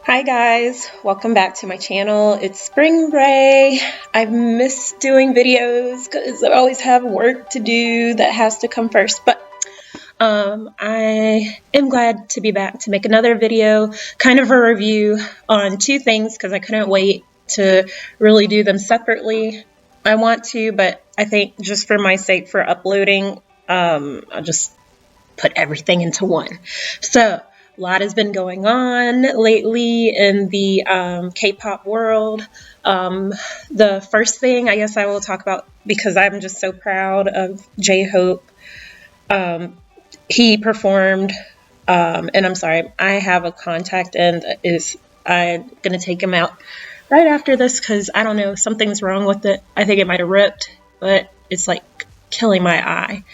Hi guys, welcome back to my channel. It's SpringRae. I've missed doing videos because I always have work to do that has to come first, but I am glad to be back to make another video, kind of a review on two things because I couldn't wait to really do them separately. I want to, but I think just for my sake for uploading, I'll just put everything into one. So a lot has been going on lately in the K-pop world. The first thing I guess I will talk about, because I'm just so proud of Jhope. He performed, and I'm sorry, I have a contact and I'm going to take him out right after this because I don't know, something's wrong with it. I think it might have ripped, but it's like killing my eye.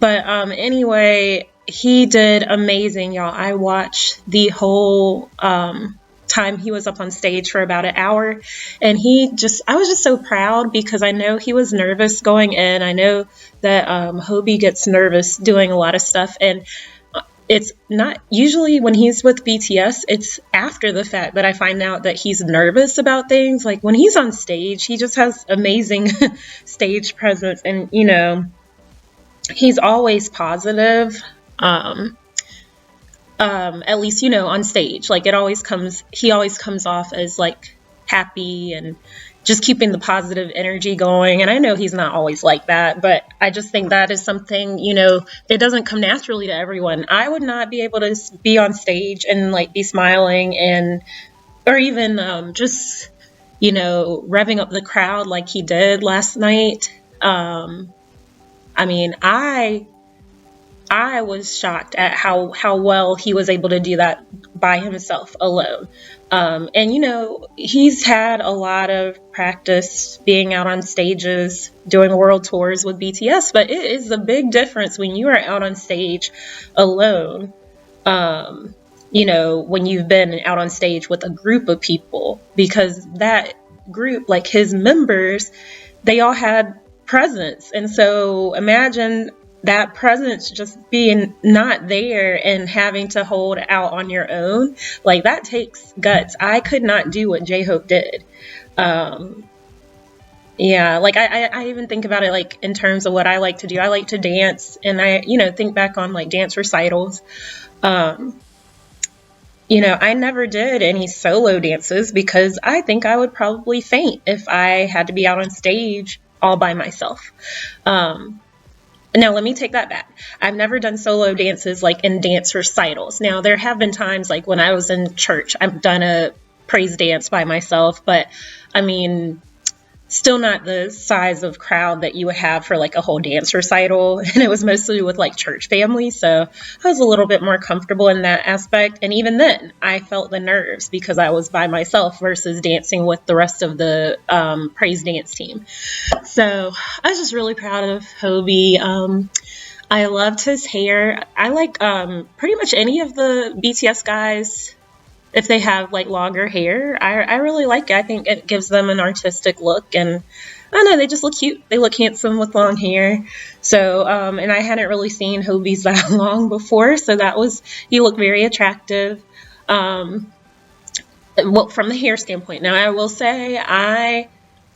But anyway, he did amazing, y'all. I watched the whole time he was up on stage for about an hour, and I was just so proud because I know he was nervous going in. I know that Hobie gets nervous doing a lot of stuff, and it's not usually when he's with BTS, it's after the fact that I find out that he's nervous about things. Like when he's on stage, he just has amazing stage presence, and he's always positive, at least, on stage. Like he always comes off as like happy and just keeping the positive energy going. And I know he's not always like that, but I just think that is something, it doesn't come naturally to everyone. I would not be able to be on stage and like be smiling or even just, revving up the crowd like he did last night. I mean, I was shocked at how well he was able to do that by himself alone. And he's had a lot of practice being out on stages, doing world tours with BTS, but it is a big difference when you are out on stage alone. When you've been out on stage with a group of people, because that group, like his members, they all had presence. And so imagine that presence just being not there and having to hold out on your own. Like that takes guts. I could not do what Jhope did. Yeah, like I even think about it like in terms of what I like to do. I like to dance, and I think back on like dance recitals. I never did any solo dances because I think I would probably faint if I had to be out on stage all by myself. Now, let me take that back. I've never done solo dances like in dance recitals. Now, there have been times like when I was in church, I've done a praise dance by myself, but I mean, still not the size of crowd that you would have for like a whole dance recital. And it was mostly with like church family. So I was a little bit more comfortable in that aspect. And even then I felt the nerves because I was by myself versus dancing with the rest of the praise dance team. So I was just really proud of Hobie. I loved his hair. I like pretty much any of the BTS guys. If they have like longer hair, I really like it. I think it gives them an artistic look, and I don't know, they just look cute. They look handsome with long hair. So, and I hadn't really seen Hobie's that long before, so he looked very attractive. Well, from the hair standpoint. Now, I will say I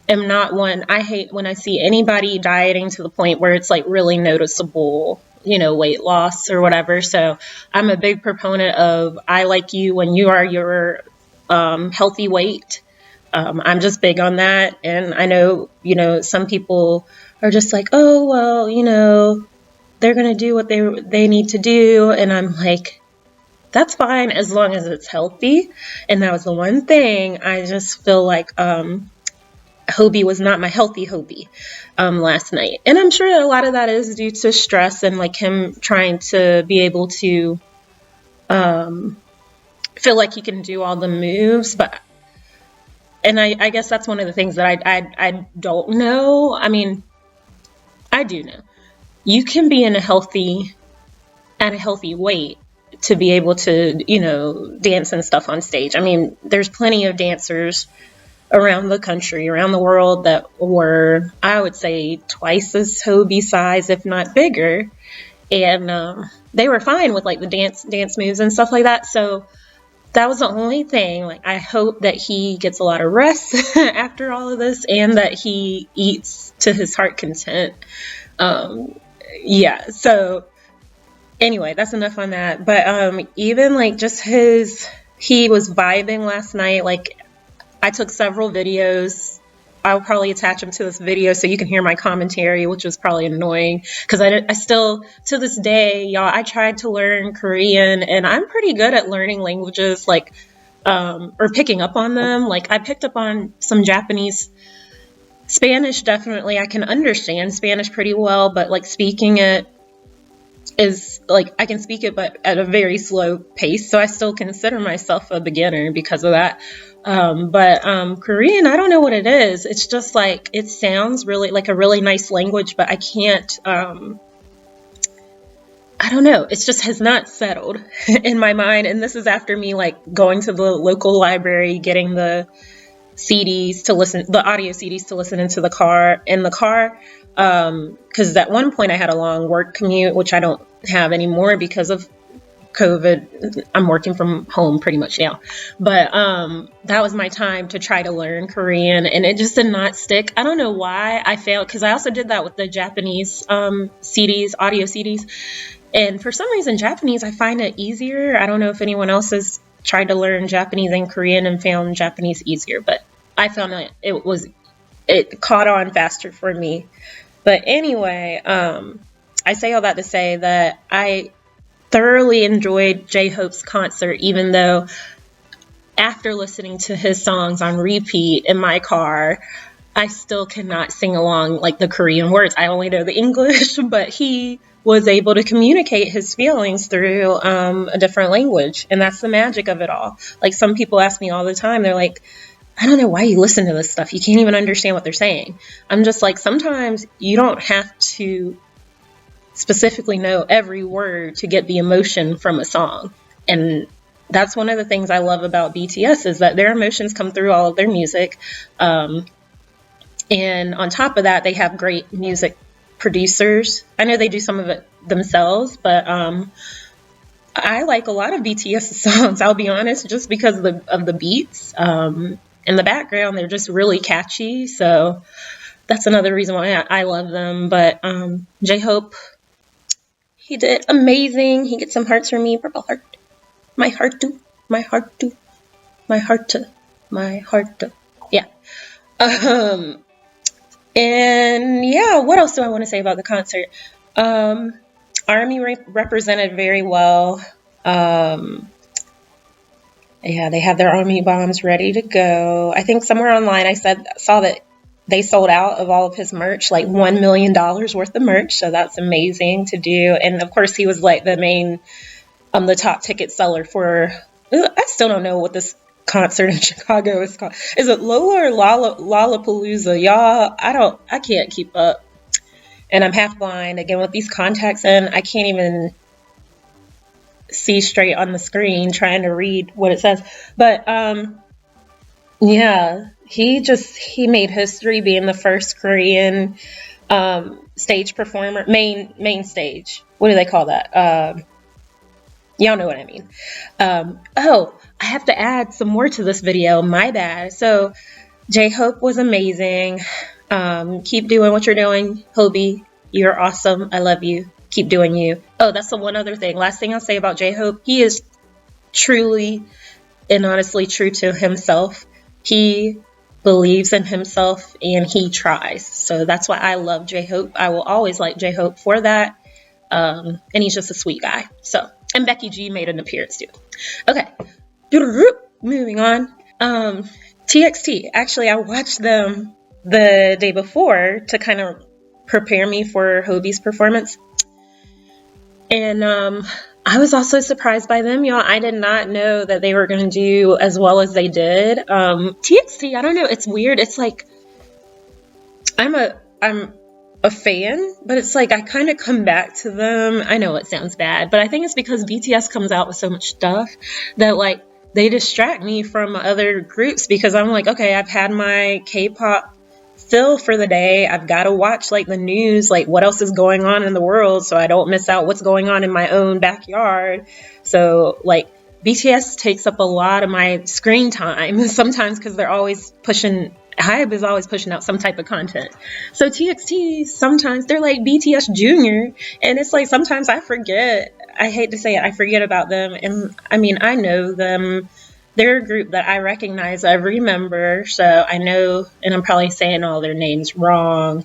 am not one. I hate when I see anybody dieting to the point where it's like really noticeable, weight loss or whatever. So I'm a big proponent of, I like you when you are your healthy weight. I'm just big on that. And I know, some people are just like, oh, well, they're going to do what they need to do. And I'm like, that's fine as long as it's healthy. And that was the one thing I just feel like Hobie was not my healthy Hobie last night. And I'm sure a lot of that is due to stress and like him trying to be able to feel like he can do all the moves. And I guess that's one of the things that I don't know. I mean, I do know. You can be at a healthy weight to be able to, dance and stuff on stage. I mean, there's plenty of dancers around the country, around the world that were, I would say, twice as Hobie size, if not bigger. And they were fine with like the dance moves and stuff like that. So that was the only thing. Like, I hope that he gets a lot of rest after all of this, and that he eats to his heart content. Yeah, so anyway, that's enough on that. But even like just he was vibing last night. Like, I took several videos. I'll probably attach them to this video so you can hear my commentary, which was probably annoying because I still, to this day, y'all, I tried to learn Korean, and I'm pretty good at learning languages, like, or picking up on them. Like, I picked up on some Japanese. Spanish, definitely, I can understand Spanish pretty well, but like speaking it is like, I can speak it, but at a very slow pace. So I still consider myself a beginner because of that. But Korean, I don't know what it is. It's just like, it sounds really like a really nice language, but I can't, I don't know. It just has not settled in my mind. And this is after me like going to the local library, getting the CDs to listen, the audio CDs to listen in the car, because at one point I had a long work commute, which I don't have anymore because of COVID. I'm working from home pretty much now, but that was my time to try to learn Korean, and it just did not stick. I don't know why I failed, because I also did that with the Japanese CDs, audio CDs, and for some reason Japanese, I find it easier. I don't know if anyone else has tried to learn Japanese and Korean and found Japanese easier, but I found that it caught on faster for me. But anyway, I say all that to say that I thoroughly enjoyed Jhope's concert, even though after listening to his songs on repeat in my car, I still cannot sing along like the Korean words. I only know the English, but he was able to communicate his feelings through a different language. And that's the magic of it all. Like, some people ask me all the time, they're like, I don't know why you listen to this stuff. You can't even understand what they're saying. I'm just like, sometimes you don't have to specifically know every word to get the emotion from a song. And that's one of the things I love about BTS, is that their emotions come through all of their music. And on top of that, they have great music producers. I know they do some of it themselves, but I like a lot of BTS songs, I'll be honest, just because of the beats. In the background, they're just really catchy. So that's another reason why I love them. But Jhope, he did amazing. He gets some hearts from me. Purple heart. My heart too. My heart too. My heart too. My heart too. Yeah. And yeah, what else do I want to say about the concert? Army represented very well. Yeah, they have their army bombs ready to go. I think somewhere online I saw that they sold out of all of his merch, like $1 million worth of merch. So that's amazing to do. And of course, he was like the top ticket seller for, I still don't know what this concert in Chicago is called. Is it Lola or Lollapalooza? Y'all, I can't keep up. And I'm half blind again with these contacts in. I can't even see straight on the screen trying to read what it says. But yeah, he made history being the first Korean stage performer, main stage. What do they call that? Y'all know what I mean. Oh, I have to add some more to this video. My bad. So Jhope was amazing. Keep doing what you're doing, Hobie. You're awesome. I love you. Keep doing you. Oh, that's the one other thing. Last thing I'll say about Jhope. He is truly and honestly true to himself. He believes in himself and he tries. So that's why I love Jhope. I will always like Jhope for that. And he's just a sweet guy. So, and Becky G made an appearance too. Okay. Moving on. TXT. Actually, I watched them the day before to kind of prepare me for Hobie's performance. And I was also surprised by them, y'all. I did not know that they were going to do as well as they did. TXT, I don't know. It's weird. It's like I'm a fan, but it's like I kind of come back to them. I know it sounds bad, but I think it's because BTS comes out with so much stuff that like they distract me from other groups, because I'm like, okay, I've had my K-pop fill for the day. I've got to watch like the news, like what else is going on in the world, so I don't miss out what's going on in my own backyard. So like BTS takes up a lot of my screen time sometimes because they're always pushing. Hybe is always pushing out some type of content. So TXT, sometimes they're like BTS Junior, and it's like sometimes I forget. I hate to say it, I forget about them. And I mean, I know them. They're a group that I recognize every member, so I know, and I'm probably saying all their names wrong.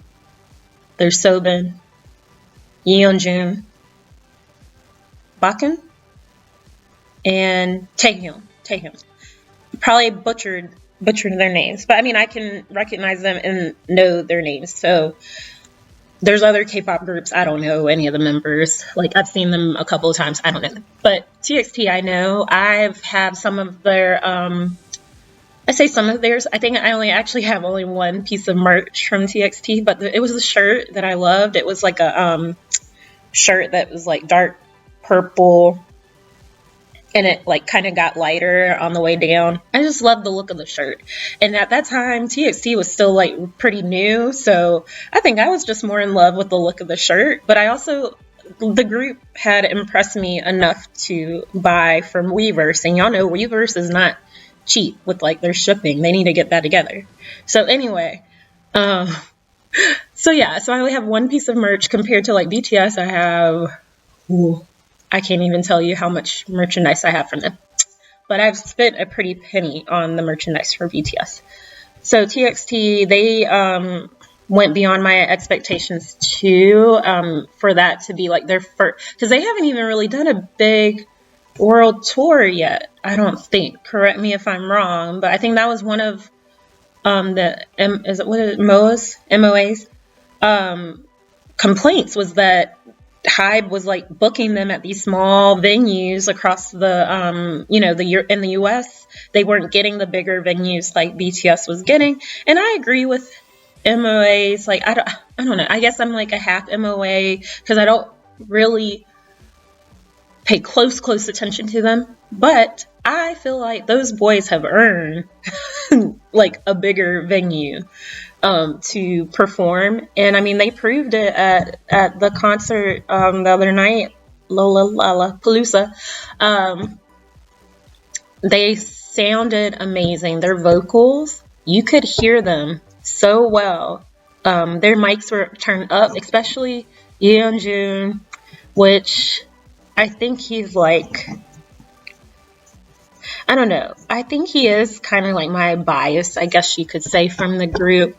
There's Sobin, Yeonjun, Bakken, and Taehyung. Probably butchered their names, but I mean, I can recognize them and know their names. So there's other K-pop groups, I don't know any of the members. Like, I've seen them a couple of times, I don't know. But TXT, I know. I've had some of their, I say some of theirs. I think I actually have only one piece of merch from TXT, but it was a shirt that I loved. It was like a shirt that was like dark purple, and it like kind of got lighter on the way down. I just loved the look of the shirt. And at that time, TXT was still like pretty new, so I think I was just more in love with the look of the shirt. But I also, the group had impressed me enough to buy from Weverse, and y'all know Weverse is not cheap with like their shipping. They need to get that together. So anyway, so yeah, so I only have one piece of merch compared to like BTS. I have, I can't even tell you how much merchandise I have from them. But I've spent a pretty penny on the merchandise for BTS. So TXT, they went beyond my expectations too, for that to be like their first, because they haven't even really done a big world tour yet, I don't think. Correct me if I'm wrong, but I think that was one of MOA's complaints, was that Hybe was like booking them at these small venues across the, in the US. They weren't getting the bigger venues like BTS was getting. And I agree with MOA's, like, I don't know. I guess I'm like a half MOA because I don't really pay close attention to them. But I feel like those boys have earned like a bigger venue to perform. And I mean, they proved it at the concert the other night, Lollapalooza. They sounded amazing. Their vocals, you could hear them so well. Their mics were turned up, especially Yeonjun, which I think he's like, I don't know. I think he is kind of like my bias, I guess you could say, from the group.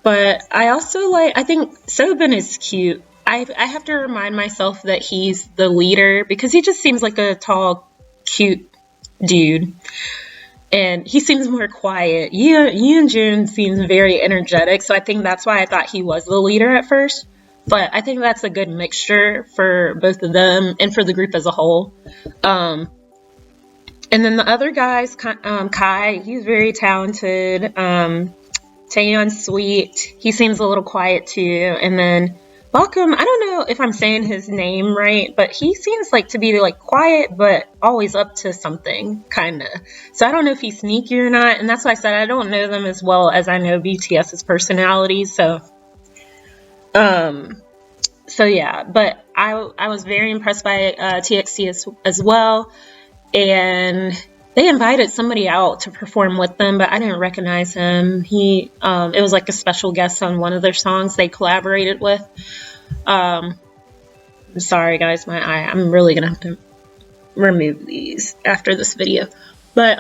But I also I think Sobin is cute. I have to remind myself that he's the leader because he just seems like a tall, cute dude. And he seems more quiet. Yeonjun seems very energetic, so I think that's why I thought he was the leader at first. But I think that's a good mixture for both of them and for the group as a whole. And then the other guys, Kai, he's very talented. Taeyeon's sweet. He seems a little quiet too. And then Bakken, I don't know if I'm saying his name right, but he seems like to be like quiet, but always up to something, kind of. So I don't know if he's sneaky or not. And that's why I said I don't know them as well as I know BTS's personalities. So yeah, but I was very impressed by TXT as well. And they invited somebody out to perform with them, but I didn't recognize him. It was like a special guest on one of their songs they collaborated with. I'm sorry guys, my eye. I'm really gonna have to remove these after this video. But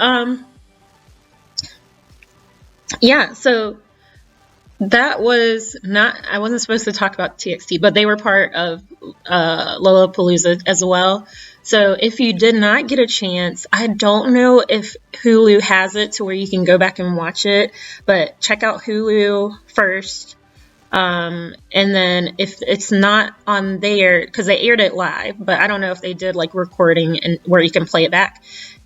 yeah, so that was not, I wasn't supposed to talk about TXT, but they were part of Lollapalooza as well. So if you did not get a chance, I don't know if Hulu has it to where you can go back and watch it, but check out Hulu first. And then if it's not on there, because they aired it live, but I don't know if they did like recording and where you can play it back.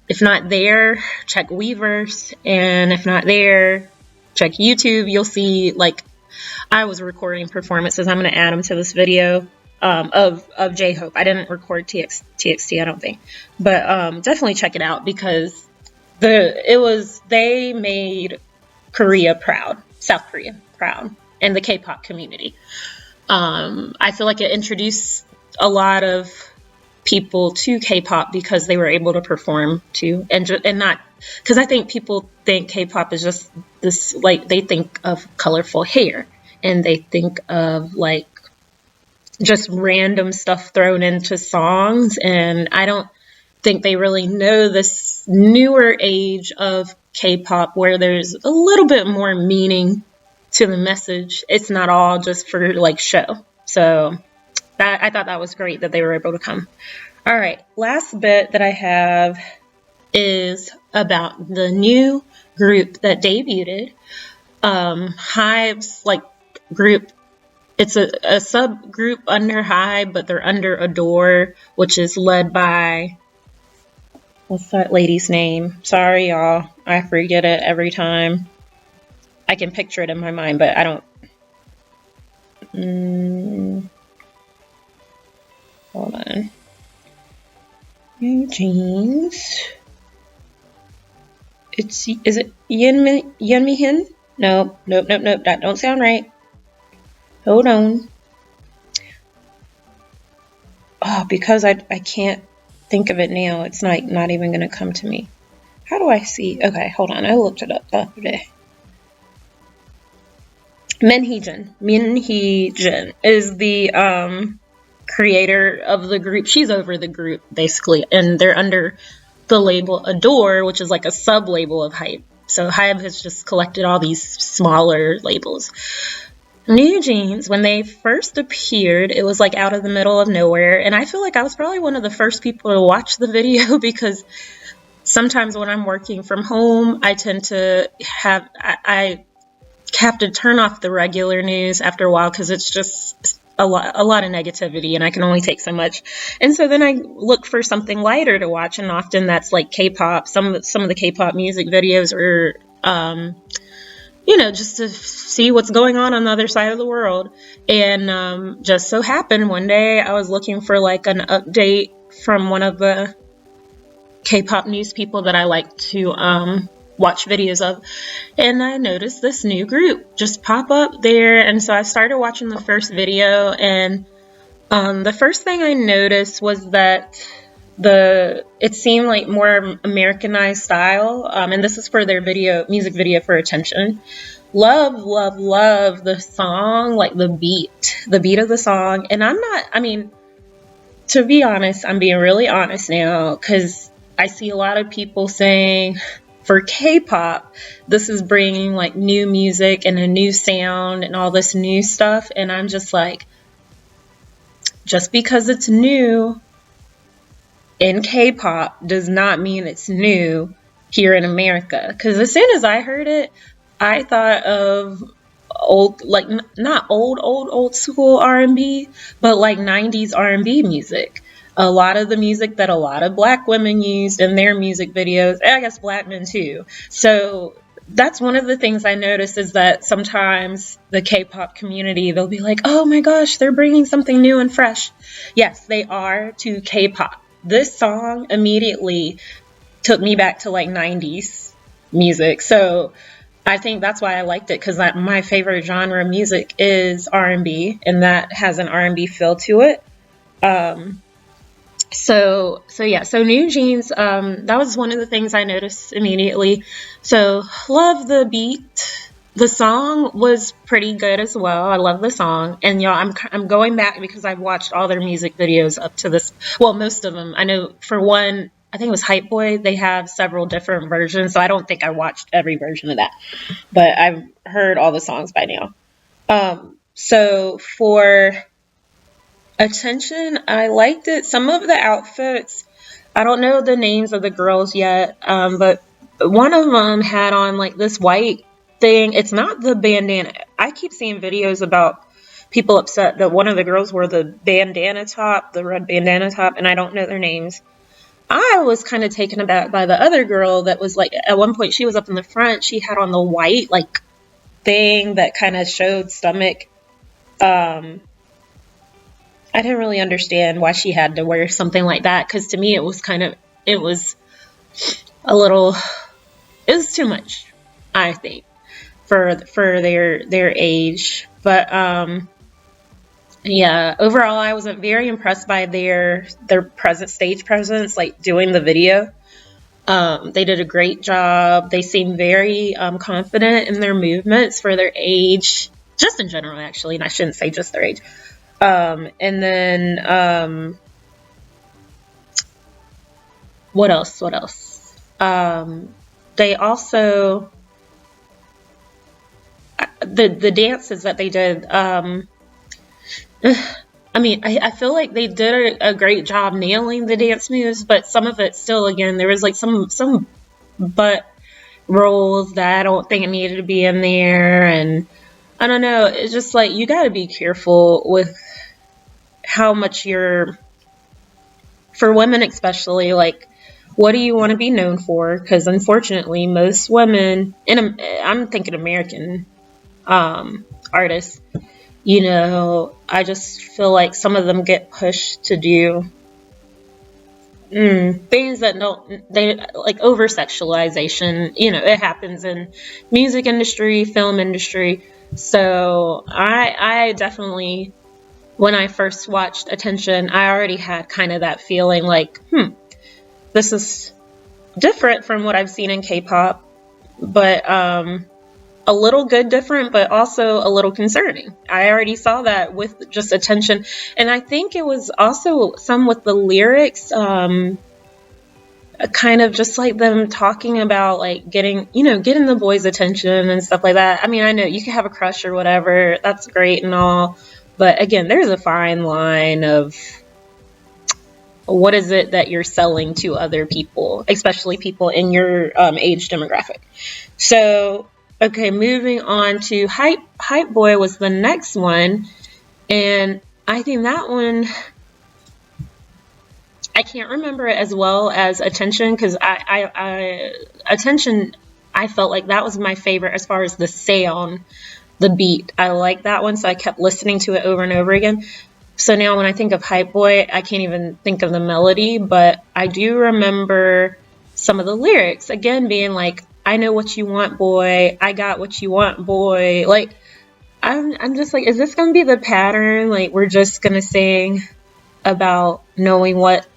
If not there, check Weverse, and if not there, check YouTube. You'll see, like, I was recording performances. I'm going to add them to this video of Jhope. I didn't record TXT, I don't think, but definitely check it out because they made Korea proud, South Korea proud, and the K-pop community. I feel like it introduced a lot of people to K-pop because they were able to perform to, and not because I think people think K-pop is just this, like, they think of colorful hair and they think of like just random stuff thrown into songs, and I don't think they really know this newer age of K-pop where there's a little bit more meaning to the message. It's not all just for like show. So I thought that was great that they were able to come. All right, last bit that I have is about the new group that debuted. Hive's like group. It's a subgroup under Hive, but they're under Adore, which is led by, what's that lady's name? Sorry, y'all. I forget it every time. I can picture it in my mind, but I don't. Hold on. NewJeans. Is it Yeonmi Hin? Nope. That don't sound right. Hold on. Oh, because I can't think of it now. It's not even going to come to me. How do I see? Okay, hold on. I looked it up the other day. Minheejin is the creator of the group. She's over the group, basically. And they're under the label Adore, which is like a sub-label of Hype. So Hype has just collected all these smaller labels. NewJeans, when they first appeared, it was like out of the middle of nowhere, and I feel like I was probably one of the first people to watch the video because sometimes when I'm working from home, I tend to have I have to turn off the regular news after a while because it's just a lot of negativity, and I can only take so much. And so then I look for something lighter to watch, and often that's like K-pop. Some of the K-pop music videos are just to see what's going on the other side of the world. And just so happened one day I was looking for like an update from one of the K-pop news people that I like to watch videos of, and I noticed this new group just pop up there. And so I started watching the first video, and the first thing I noticed was that it seemed like more Americanized style, and this is for their music video for Attention. Love the song, like the beat of the song. And to be honest, I'm being really honest now, because I see a lot of people saying for K-pop, this is bringing like new music and a new sound and all this new stuff, and I'm just like, just because it's new in K-pop does not mean it's new here in America. Because as soon as I heard it, I thought of old, like not old school R&B, but like 90s R&B music. A lot of the music that a lot of black women used in their music videos, and I guess black men too. So that's one of the things I noticed, is that sometimes the K-pop community, they'll be like, oh my gosh, they're bringing something new and fresh. Yes, they are to K-pop. This song immediately took me back to like 90s music. So I think that's why I liked it, because my favorite genre of music is R&B, and that has an R&B feel to it. So NewJeans, that was one of the things I noticed immediately. So love the beat. The song was pretty good as well. I love the song. And y'all, I'm going back because I've watched all their music videos up to this. Well, most of them. I know for one, I think it was Hype Boy. They have several different versions, so I don't think I watched every version of that. But I've heard all the songs by now. So for Attention, I liked it. Some of the outfits, I don't know the names of the girls yet, but one of them had on like this white thing. It's not the bandana. I keep seeing videos about people upset that one of the girls wore the bandana top, the red bandana top, and I don't know their names. I was kind of taken aback by the other girl that was like, at one point she was up in the front. She had on the white like thing that kind of showed stomach. I didn't really understand why she had to wear something like that, because to me it was too much, I think, for their age. But Yeah, overall, I wasn't very impressed by their stage presence, like doing the video. They did a great job. They seemed very confident in their movements for their age, just in general, actually, and I shouldn't say just their age. And then what else? What else? They also the dances that they did. I mean, I feel like they did a great job nailing the dance moves, but some of it still, again, there was like some butt rolls that I don't think it needed to be in there, and I don't know. It's just like you got to be careful with how much you're, for women especially, like what do you want to be known for? Because unfortunately, most women, and I'm thinking American artists, you know, I just feel like some of them get pushed to do things that they like over sexualization. You know, it happens in music industry, film industry. So I definitely, when I first watched Attention, I already had kind of that feeling like, this is different from what I've seen in K-pop, but a little good different, but also a little concerning. I already saw that with just Attention, and I think it was also some with the lyrics, kind of just like them talking about like getting the boys' attention and stuff like that. I mean, I know you can have a crush or whatever, that's great and all, but again, there's a fine line of what is it that you're selling to other people, especially people in your age demographic. So, okay, moving on to Hype Boy was the next one, and I think that one, I can't remember it as well as Attention, because Attention, I felt like that was my favorite as far as the sound, the beat. I like that one, so I kept listening to it over and over again. So now when I think of Hype Boy, I can't even think of the melody, but I do remember some of the lyrics, again, being like, I know what you want, boy. I got what you want, boy. Like, I'm just like, is this going to be the pattern? Like, we're just going to sing about knowing what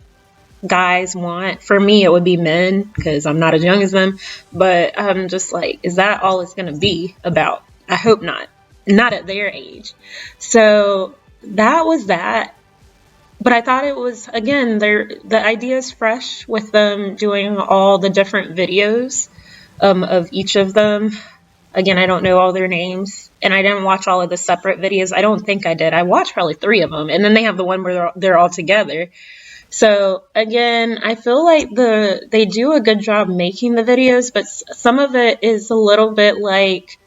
guys want. For me, it would be men, because I'm not as young as them. But I'm just like, is that all it's going to be about? I hope not. Not at their age. So that was that. But I thought it was, again, the idea is fresh with them doing all the different videos of each of them. Again, I don't know all their names, and I didn't watch all of the separate videos. I don't think I did. I watched probably 3 of them, and then they have the one where they're all together. So again, I feel like they do a good job making the videos, but some of it is a little bit like,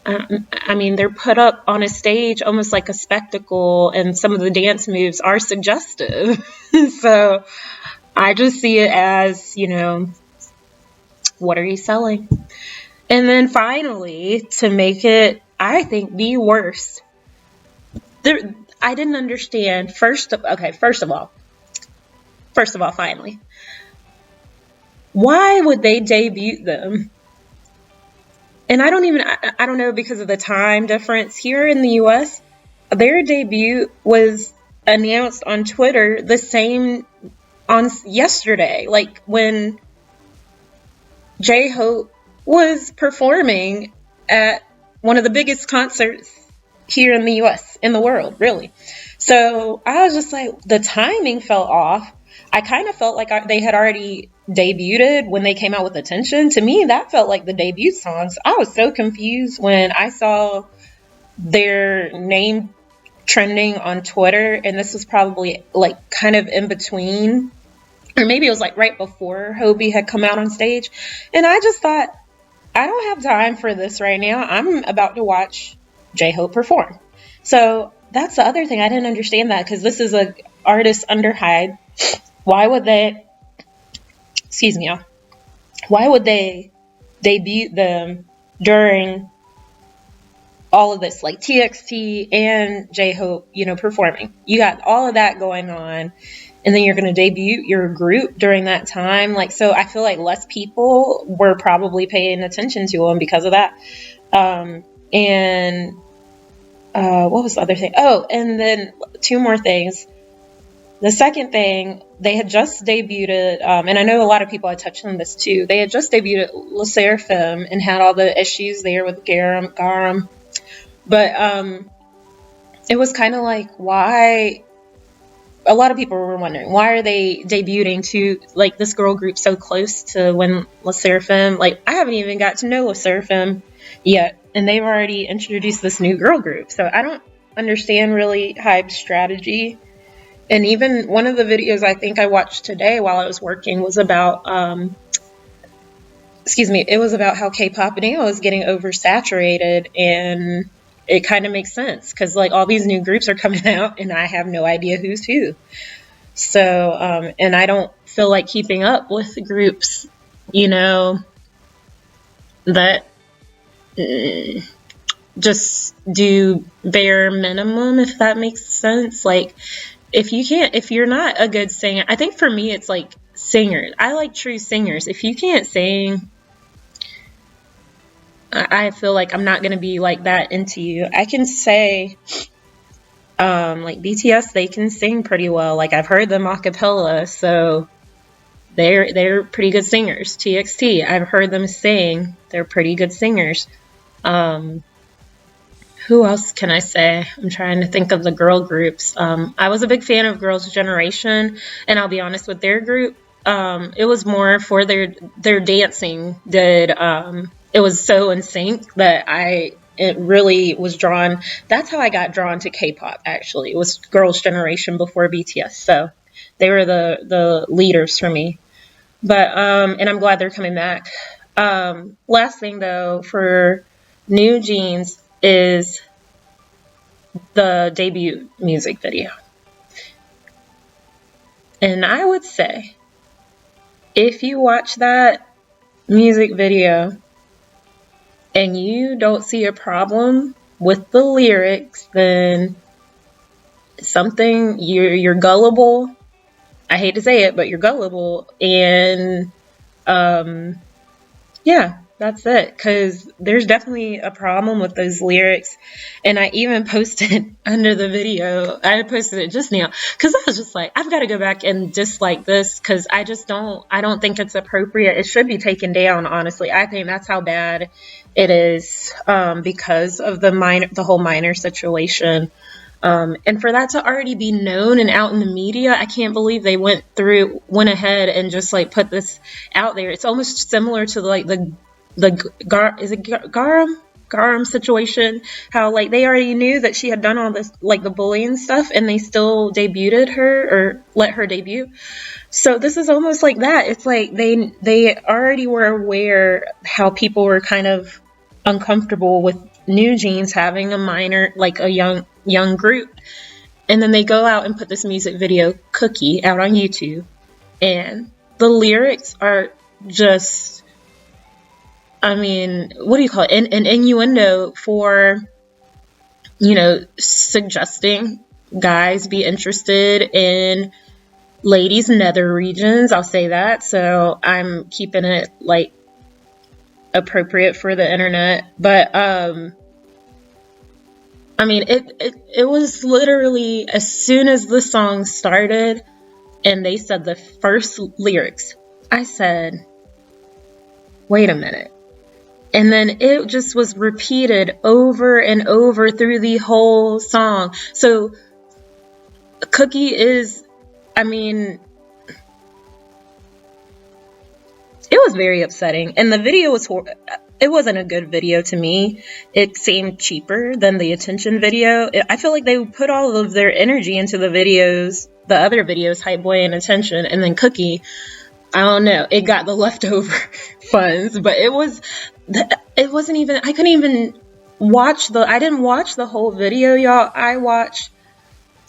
I mean, they're put up on a stage almost like a spectacle, and some of the dance moves are suggestive. So I just see it as, what are you selling? And then finally, to make it, I think, the worst, I didn't understand. First of all, finally, why would they debut them? And I don't know, because of the time difference here in the US, their debut was announced on Twitter the same on yesterday, like when Jhope was performing at one of the biggest concerts here in the US, in the world, really. So I was just like, the timing fell off. I kind of felt like they had already debuted when they came out with Attention. To me, that felt like the debut songs. I was so confused when I saw their name trending on Twitter, and this was probably like kind of in between, or maybe it was like right before Hobie had come out on stage. And I just thought, I don't have time for this right now. I'm about to watch Jhope perform. So that's the other thing. I didn't understand that, because this is an artist under Hyde. Why would they, excuse me, y'all. Why would they debut them during all of this, like TXT and Jhope, performing? You got all of that going on, and then you're going to debut your group during that time. Like, so I feel like less people were probably paying attention to them because of that. And what was the other thing? Oh, and then two more things. The second thing, they had just debuted, and I know a lot of people had touched on this too. They had just debuted Le Seraphim and had all the issues there with Garam. But it was kind of like, why? A lot of people were wondering, why are they debuting to like this girl group so close to when Le Seraphim? Like, I haven't even got to know Le Seraphim yet, and they've already introduced this new girl group. So I don't understand really Hype's strategy. And even one of the videos I think I watched today while I was working was about, it was about how K-pop now is getting oversaturated, and it kind of makes sense because like all these new groups are coming out and I have no idea who's who. So, and I don't feel like keeping up with groups, that just do bare minimum, if that makes sense. Like, if you're not a good singer, I think for me, it's like singers. I like true singers. If you can't sing, I feel like I'm not going to be like that into you. I can say, like BTS, they can sing pretty well. Like I've heard them a cappella, so they're pretty good singers. TXT, I've heard them sing. They're pretty good singers. Who else can I say? I'm trying to think of the girl groups. I was a big fan of Girls' Generation, and I'll be honest with their group. It was more for their dancing. It was so in sync that it really was drawn. That's how I got drawn to K-pop. Actually, it was Girls' Generation before BTS. So they were the leaders for me. But and I'm glad they're coming back. Last thing though, for NewJeans is the debut music video. And I would say, if you watch that music video and you don't see a problem with the lyrics, then you're gullible. I hate to say it, but you're gullible. And yeah, that's it. Because there's definitely a problem with those lyrics. And I even posted under the video, I posted it just now, because I was just like, I've got to go back and dislike this, because I don't think it's appropriate. It should be taken down, honestly. I think that's how bad it is, because of the whole minor situation. And for that to already be known and out in the media, I can't believe they went ahead and just like put this out there. It's almost similar to like the Garam situation, how like they already knew that she had done all this, like the bullying stuff, and they still debuted her or let her debut. So this is almost like that. It's like they already were aware how people were kind of uncomfortable with NewJeans having a minor, like a young group, and then they go out and put this music video, Cookie, out on YouTube, and the lyrics are just, I mean, what do you call it? An innuendo for, suggesting guys be interested in ladies' nether regions. I'll say that. So I'm keeping it like appropriate for the internet. But I mean, it was literally as soon as the song started and they said the first lyrics, I said, wait a minute. And then it just was repeated over and over through the whole song. So Cookie is, I mean, it was very upsetting. And the video it wasn't a good video to me. It seemed cheaper than the Attention video. I feel like they put all of their energy into the other videos, Hype Boy and Attention, and then Cookie, I don't know, it got the leftover funds, but it wasn't even, I couldn't even I didn't watch the whole video, y'all. I watched,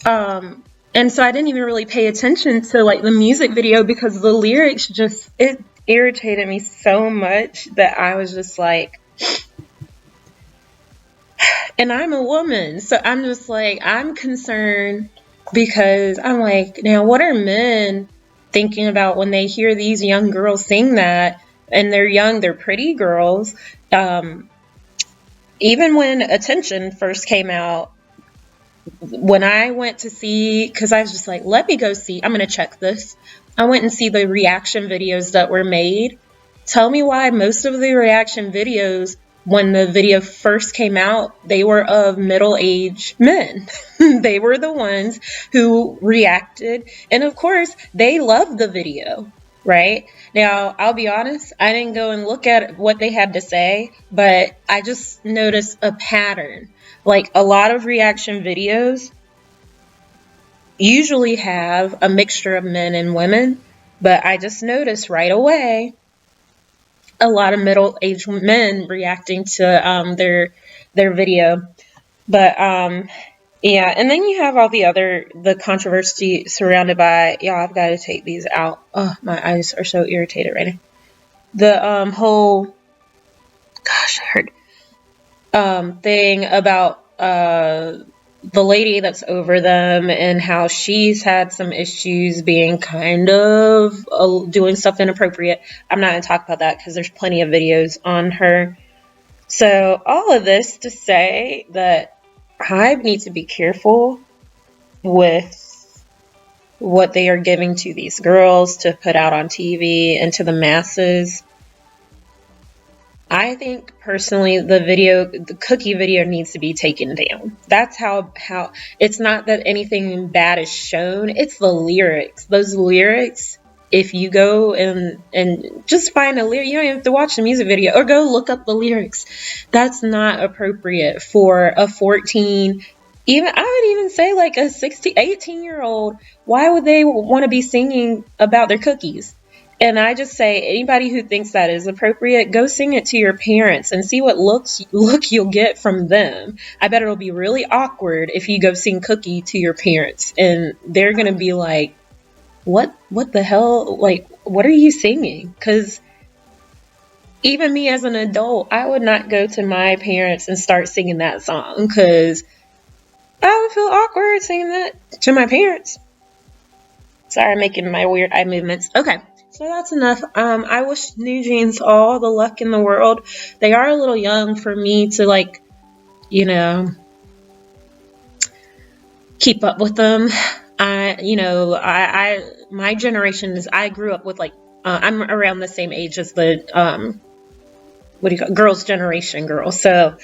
and so I didn't even really pay attention to like the music video because the lyrics it irritated me so much that I was just like, and I'm a woman, so I'm just like, I'm concerned because I'm like, now what are men thinking about when they hear these young girls sing that? And they're young, they're pretty girls. Even when Attention first came out, when I went to see, because I was just like, let me go see, I'm going to check this. I went and see the reaction videos that were made. Tell me why most of the reaction videos, when the video first came out, they were of middle-aged men. They were the ones who reacted. And of course, they loved the video, right? Now, I'll be honest, I didn't go and look at what they had to say, but I just noticed a pattern. Like, a lot of reaction videos usually have a mixture of men and women, but I just noticed right away a lot of middle-aged men reacting to their video. But yeah, and then you have all the controversy surrounded by, yeah, I've got to take these out. Oh, my eyes are so irritated right now. The whole, gosh, I heard thing about the lady that's over them and how she's had some issues being kind of doing stuff inappropriate. I'm not going to talk about that because there's plenty of videos on her. So all of this to say that Hive needs to be careful with what they are giving to these girls to put out on TV and to the masses. I think personally the cookie video needs to be taken down. That's how it's not that anything bad is shown, it's the lyrics. Those lyrics, if you go and just find a lyric, you don't even have to watch the music video or go look up the lyrics. That's not appropriate for a 14, even I would even say like a 16, 18-year-old. Why would they want to be singing about their cookies? And I just say, anybody who thinks that is appropriate, go sing it to your parents and see what look you'll get from them. I bet it'll be really awkward if you go sing Cookie to your parents and they're going to be like, what the hell? Like, what are you singing? Because even me as an adult, I would not go to my parents and start singing that song because I would feel awkward singing that to my parents. Sorry, I'm making my weird eye movements. Okay. So that's enough. I wish NewJeans all the luck in the world. They are a little young for me to, like, you know, keep up with them. My generation is, I grew up with, like, I'm around the same age as the, what do you call it? Girls' generation girls. So,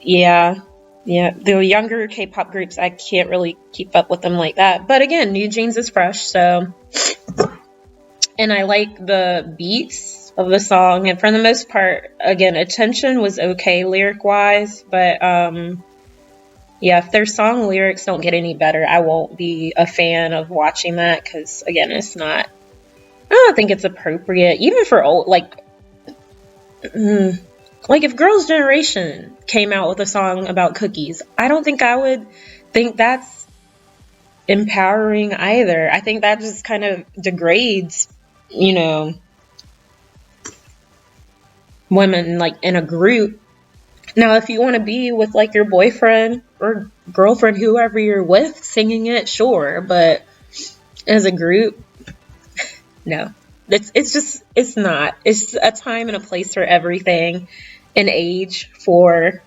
yeah, the younger K-pop groups, I can't really keep up with them like that. But again, NewJeans is fresh, so... And I like the beats of the song. And for the most part, again, Attention was okay lyric-wise. But, yeah, if their song lyrics don't get any better, I won't be a fan of watching that. Because, again, it's not... I don't think it's appropriate. Even for old... Like, if Girls' Generation came out with a song about cookies, I don't think I would think that's empowering either. I think that just kind of degrades... women like in a group. Now, if you want to be with like your boyfriend or girlfriend, whoever you're with, singing it, sure, but as a group, no. It's not. It's a time and a place for everything, an age for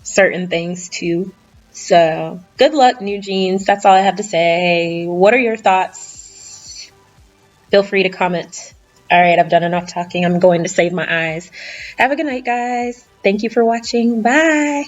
certain things too. So, good luck, NewJeans. That's all I have to say. What are your thoughts? Feel free to comment. All right, I've done enough talking. I'm going to save my eyes. Have a good night, guys. Thank you for watching. Bye.